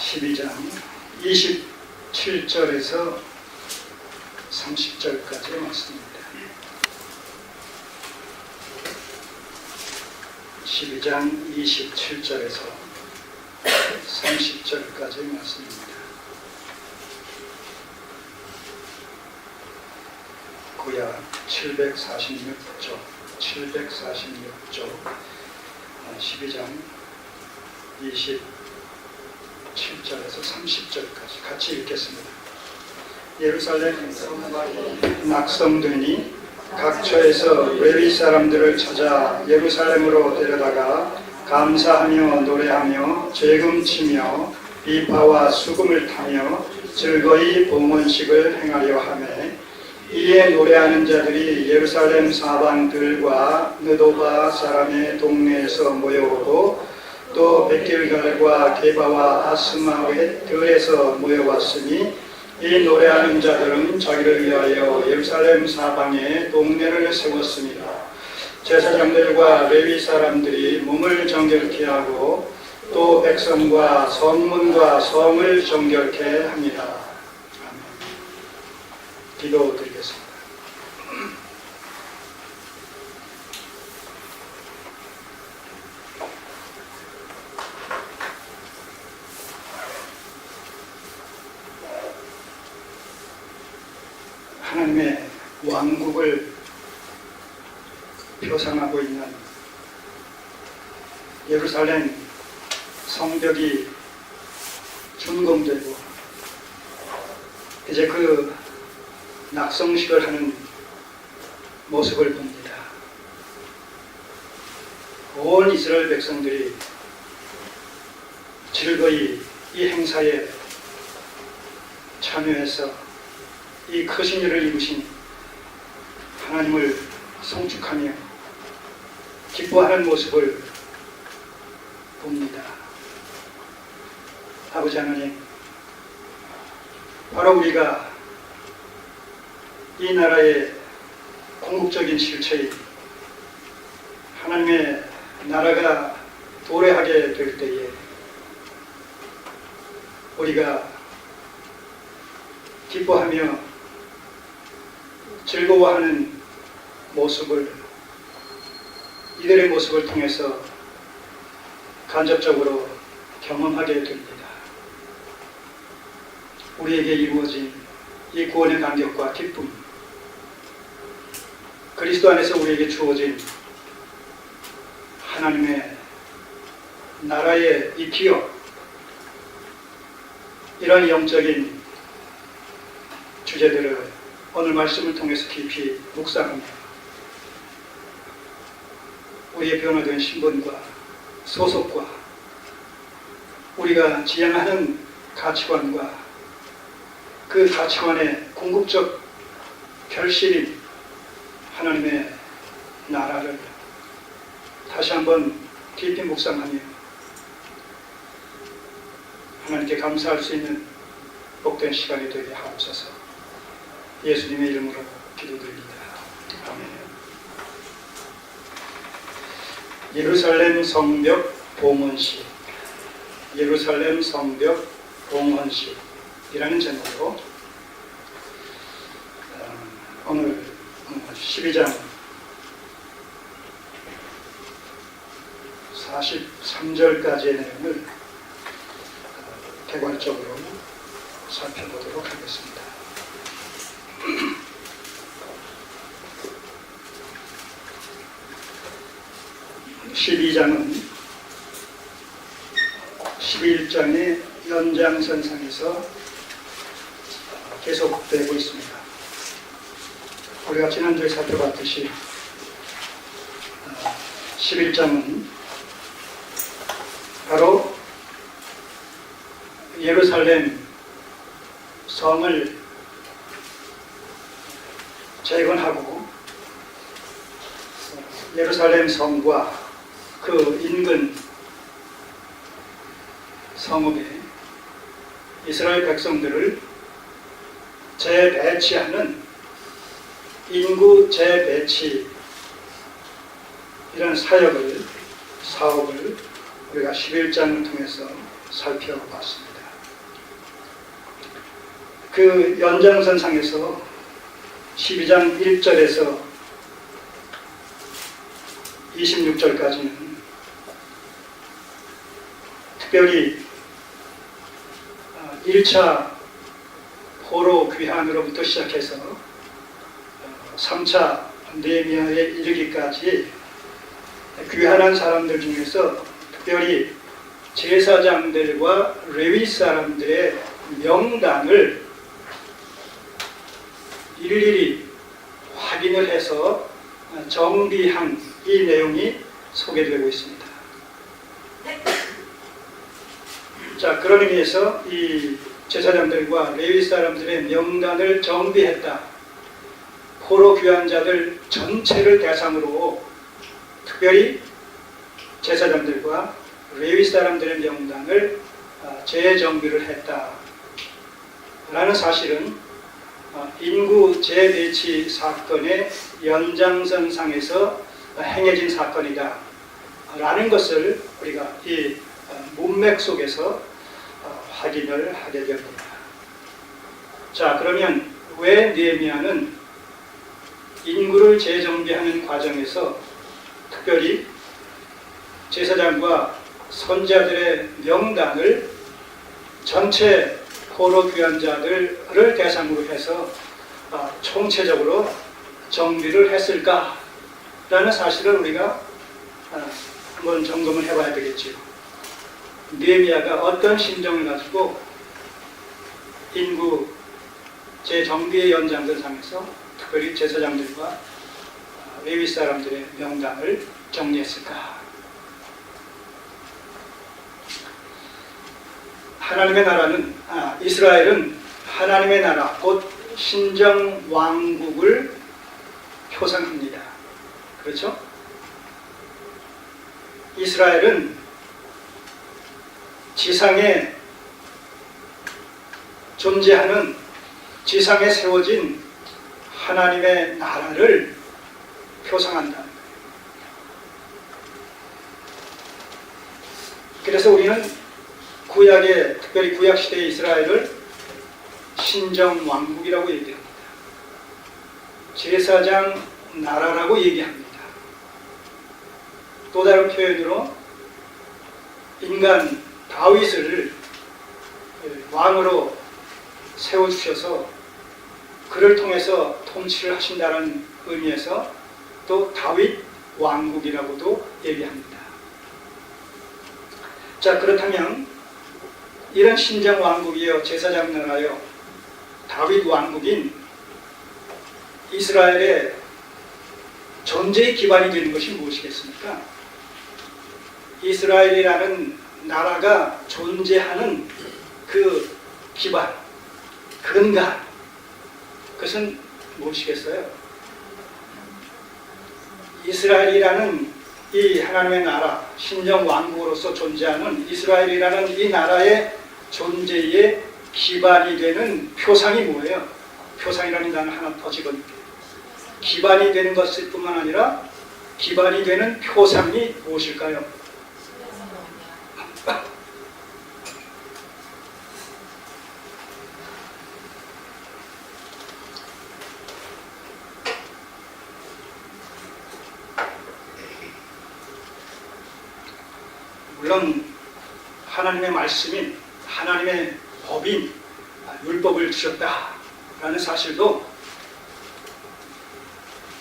12장 27절에서 30절까지의 말씀입니다. 12장 27절에서 30절까지의 말씀입니다. 구약 746조 12장 27절에서 30절까지 같이 읽겠습니다. 예루살렘 낙성되니 각처에서 레위 사람들을 찾아 예루살렘으로 데려다가 감사하며 노래하며 재금치며 비파와 수금을 타며 즐거이 봉헌식을 행하려 하매 이에 노래하는 자들이 예루살렘 사방들과 느도바 사람의 동네에서 모여오고 또 벳길갈과 게바와 아스마웻 들에서 모여왔으니 이 노래하는 자들은 자기를 위하여 예루살렘 사방에 동네를 세웠습니다. 제사장들과 레위 사람들이 몸을 정결케 하고 또 백성과 성문과 성을 정결케 합니다. 아멘. 기도드리겠습니다. 하나님의 왕국을 표상하고 있는 예루살렘 성벽이 준공되고 이제 그 낙성식을 하는 모습을 봅니다. 온 이스라엘 백성들이 즐거이 이 행사에 참여해서 이 크신 일을 이루신 하나님을 송축하며 기뻐하는 모습을 봅니다. 아버지 하나님, 바로 우리가 이 나라의 궁극적인 실체인 하나님의 나라가 도래하게 될 때에 우리가 기뻐하며 즐거워하는 모습을, 이들의 모습을 통해서 간접적으로 경험하게 됩니다. 우리에게 이루어진 이 구원의 감격과 기쁨, 그리스도 안에서 우리에게 주어진 하나님의 나라의 이 기업, 이런 영적인 주제들을 오늘 말씀을 통해서 깊이 묵상하며 우리의 변화된 신분과 소속과 우리가 지향하는 가치관과 그 가치관의 궁극적 결실인 하나님의 나라를 다시 한번 깊이 묵상하며 하나님께 감사할 수 있는 복된 시간이 되게 하옵소서. 예수님의 이름으로 기도드립니다. 아멘. 예루살렘 성벽 봉헌식, 예루살렘 성벽 봉헌식이라는 제목으로 오늘 12장 43절까지의 내용을 개괄적으로 살펴보도록 하겠습니다. 12장은 11장의 연장선상에서 계속되고 있습니다. 우리가 지난주에 살펴봤듯이 11장은 바로 예루살렘 성을 재건하고 예루살렘 성과 그 인근 성읍에 이스라엘 백성들을 재배치하는 인구 재배치, 이런 사업을 우리가 11장을 통해서 살펴봤습니다. 그 연장선상에서 12장 1절에서 26절까지는 특별히 1차 포로 귀환으로부터 시작해서 3차 느헤미야에 이르기까지 귀환한 사람들 중에서 특별히 제사장들과 레위 사람들의 명단을 일일이 확인을 해서 정비한 이 내용이 소개되고 있습니다. 자, 그런 의미에서 이 제사장들과 레위 사람들의 명단을 정비했다. 포로 귀환자들 전체를 대상으로 특별히 제사장들과 레위 사람들의 명단을 재정비를 했다. 라는 사실은 인구 재배치 사건의 연장선상에서 행해진 사건이다. 라는 것을 우리가 이 문맥 속에서 확인을 하게 됩니다. 자, 그러면 왜 느헤미야는 인구를 재정비하는 과정에서 특별히 제사장과 선지자들의 명단을 전체 포로 귀환자들을 대상으로 해서 총체적으로 정비를 했을까라는 사실을 우리가 한번 점검을 해봐야 되겠죠. 느헤미야가 어떤 심정을 가지고 인구 재정비의 연장선상에서 특별히 제사장들과 레위 사람들의 명단을 정리했을까? 하나님의 나라는 이스라엘은 하나님의 나라 곧 신정 왕국을 표상합니다. 그렇죠? 이스라엘은 지상에 존재하는 지상에 세워진 하나님의 나라를 표상한다. 그래서 우리는 구약의 특별히 구약 시대의 이스라엘을 신정 왕국이라고 얘기합니다. 제사장 나라라고 얘기합니다. 또 다른 표현으로 인간 다윗을 왕으로 세워주셔서 그를 통해서 통치를 하신다는 의미에서 또 다윗 왕국이라고도 얘기합니다. 자, 그렇다면 이런 신정 왕국이요, 제사장 나라요, 다윗 왕국인 이스라엘의 존재의 기반이 되는 것이 무엇이겠습니까? 이스라엘이라는 나라가 존재하는 그 기반, 근간, 그것은 무엇이겠어요? 이스라엘이라는 이 하나님의 나라, 신정 왕국으로서 존재하는 이스라엘이라는 이 나라의 존재의 기반이 되는 표상이 뭐예요? 표상이라는 단어 하나 더 집어넣을게요. 기반이 되는 것일 뿐만 아니라 기반이 되는 표상이 무엇일까요? 물론 하나님의 말씀인 하나님의 법인 율법을 주셨다라는 사실도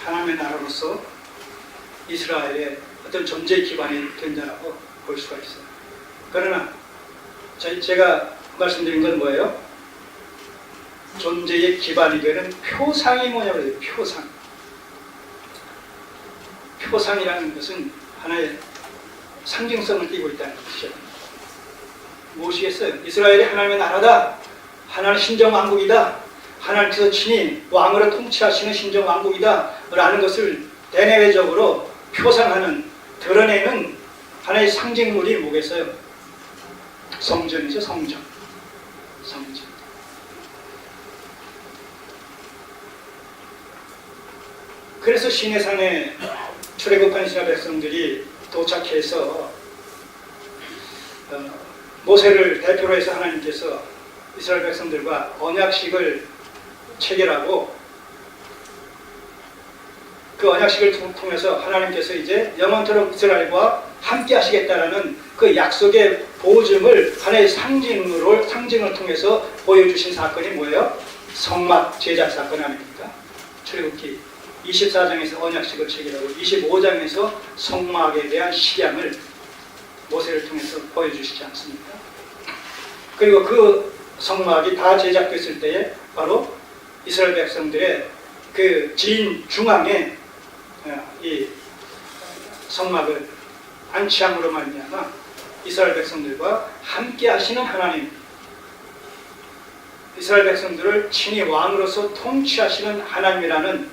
하나님의 나라로서 이스라엘의 어떤 존재 기반이 된다고 볼 수가 있어요. 그러나 제가 말씀드린 건 뭐예요? 존재의 기반이 되는 표상이 뭐냐고 해요. 표상. 표상이라는 것은 하나의 상징성을 띠고 있다는 것이죠. 무엇이겠어요? 이스라엘이 하나님의 나라다. 하나님 신정왕국이다. 하나님께서 친히 왕으로 통치하시는 신정왕국이다. 라는 것을 대내외적으로 표상하는, 드러내는 하나의 상징물이 뭐겠어요? 성전이죠. 성전. 그래서 시내산에 출애굽한 이스라엘 백성들이 도착해서 모세를 대표로 해서 하나님께서 이스라엘 백성들과 언약식을 체결하고 그 언약식을 통해서 하나님께서 이제 영원토록 이스라엘과 함께 하시겠다라는 그 약속의 보증을 하나의 상징을 통해서 보여주신 사건이 뭐예요? 성막 제작 사건 아닙니까? 출애굽기 24장에서 언약식을 체결하고 25장에서 성막에 대한 식양을 모세를 통해서 보여주시지 않습니까? 그리고 그 성막이 다 제작됐을 때에 바로 이스라엘 백성들의 그 진 중앙에 이 성막을 안치함으로 말미암아 이스라엘 백성들과 함께 하시는 하나님, 이스라엘 백성들을 친히 왕으로서 통치하시는 하나님이라는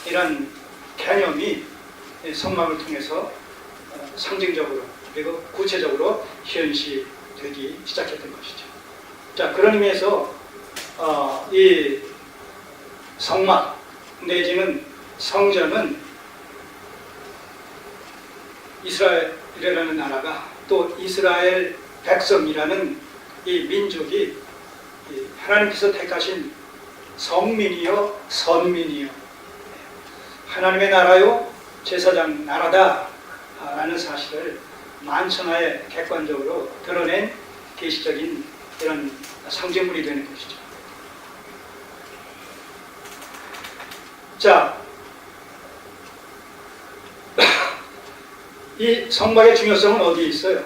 이런 개념이 성막을 통해서 상징적으로 그리고 구체적으로 현시되기 시작했던 것이죠. 자, 그런 의미에서 이 성막 내지는 성전은 이스라엘이라는 나라가 또 이스라엘 백성이라는 이 민족이 하나님께서 택하신 성민이요 선민이요 하나님의 나라요 제사장 나라다라는 사실을 만천하에 객관적으로 드러낸 계시적인 이런 상징물이 되는 것이죠. 자, 이 성막의 중요성은 어디에 있어요?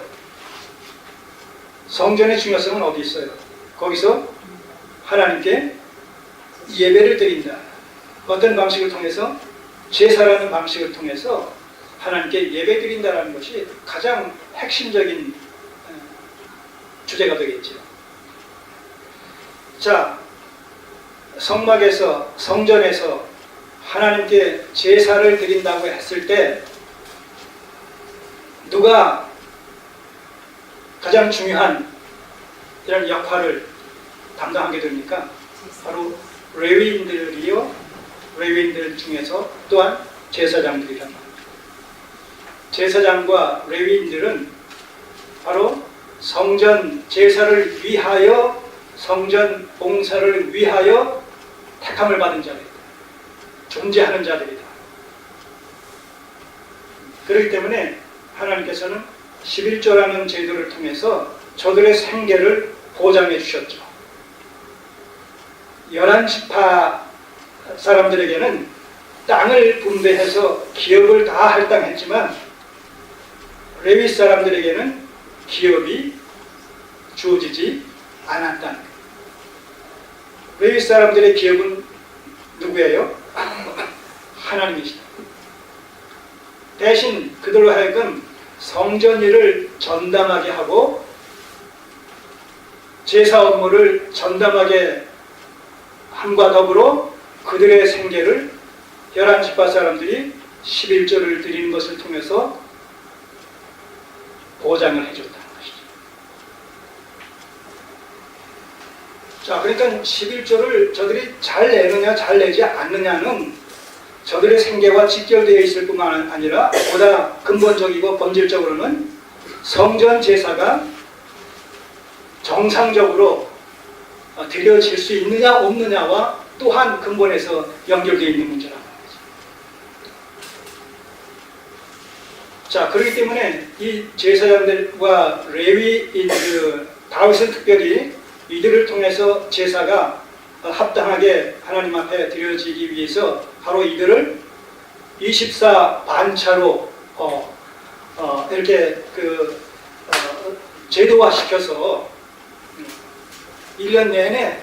성전의 중요성은 어디 있어요? 거기서 하나님께 예배를 드린다. 어떤 방식을 통해서? 제사라는 방식을 통해서 하나님께 예배 드린다는 것이 가장 핵심적인 주제가 되겠죠. 자, 성막에서, 성전에서 하나님께 제사를 드린다고 했을 때 누가 가장 중요한 이런 역할을 담당하게 됩니까? 바로 레위인들이요. 레위인들 중에서 또한 제사장들이란 말입니다. 제사장과 레위인들은 바로 성전 제사를 위하여, 성전 봉사를 위하여 택함을 받은 자들이다. 존재하는 자들이다. 그렇기 때문에 하나님께서는 11조라는 제도를 통해서 저들의 생계를 보장해 주셨죠. 11지파 사람들에게는 땅을 분배해서 기업을 다 할당했지만 레위 사람들에게는 기업이 주어지지 않았다는 거예요. 레위 사람들의 기업은 누구예요? 하나님이시다. 대신 그들로 하여금 성전 일을 전담하게 하고 제사 업무를 전담하게 함과 더불어 그들의 생계를 11지파 사람들이 11조를 드리는 것을 통해서 보장을 해줬다는 것이죠. 자, 그러니까 11조를 저들이 잘 내느냐 잘 내지 않느냐는 저들의 생계와 직결되어 있을 뿐만 아니라 보다 근본적이고 본질적으로는 성전 제사가 정상적으로 드려질 수 있느냐 없느냐와 또한 근본에서 연결되어 있는 문제라는 거죠. 자, 그렇기 때문에 이 제사장들과 레위인들, 다윗은 특별히 이들을 통해서 제사가 합당하게 하나님 앞에 드려지기 위해서 바로 이들을 24 반차로 이렇게 제도화시켜서 1년 내내